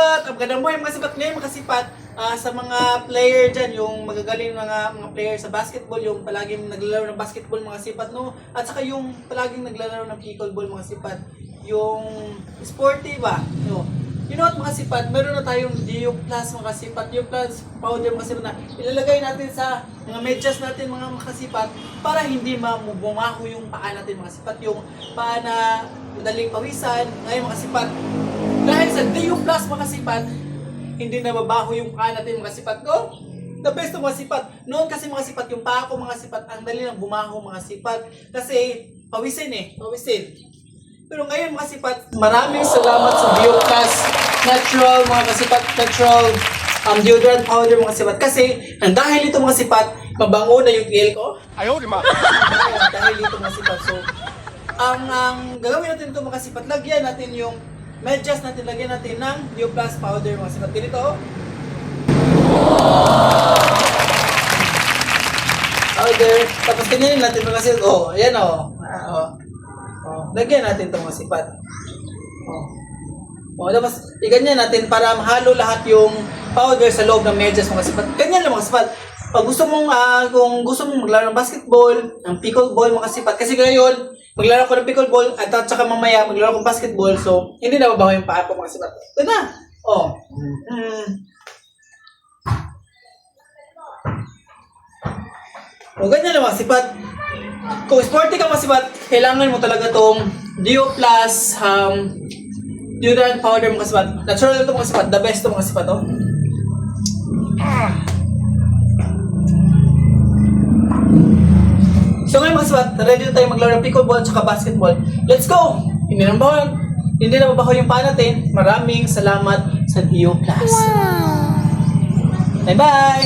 sipat! Ang ganda mo yung mga sipat ngayon, mga sipat. Sa mga player dyan, yung magagaling mga player sa basketball, yung palaging naglalaro ng basketball, mga sipat, no? At saka yung palaging naglalaro ng pickleball, mga sipat. Yung sporty ba? No? You know what, mga sipat, meron na tayong Dio Plus, mga sipat. Dio Plus powder, mga sipat na ilalagay natin sa mga medyas natin, mga kasipat, para hindi bumaho yung paa natin, mga sipat. Yung paa na madaling pawisan, ngayon mga sipat. Dahil sa Dio Plus, mga sipat, hindi na babaho yung paa natin, mga sipat ko. The best ng mga sipat. Noon kasi mga sipat, yung paa ko, mga sipat, ang dali ng bumaho, mga sipat. Kasi pawisin pawisin. Pero ngayon mga sipat, maraming salamat sa Dio Plus Natural, mga kasipat, natural deodorant powder, mga sipat. Kasi dahil ito, mga sipat, mabango na yung iil ko. Ayaw, di ma. Dahil ito, mga sipat. So, ang gagawin natin ito, mga sipat, lagyan natin yung medyas natin, lagyan natin ng Dio Plus powder, mga sipat. Ganito, powder. Tapos ganyan natin, mga sipat. Ayan lagyan natin ito, mga sipat. Tapos iganyan natin para mahalo lahat yung powder sa loob ng medyas, mga sipat. Ganyan lang, mga sipat. Pag gusto mong, kung gusto mong maglaro ng basketball, ng pickleball, mga sipat. Kasi ngayon, maglaro ko ng pickleball at saka mamaya maglaro ko ng basketball. So, hindi na mabaho yung paa ko, mga sipat. Ito na. Ganyan lang, mga sipat. Kung sporty ka, mga sipat, kailangan mo talaga tong Dio Plus deodorant powder, mga sipat. Natural ito, mga sipat. The best ito, mga sipat. So ngayon, mga sipat, ready na tayo maglaro ng pickleball at saka basketball. Let's go! Hindi na mabaho yung paa natin. Maraming salamat sa Dio Plus. Wow! Bye-bye!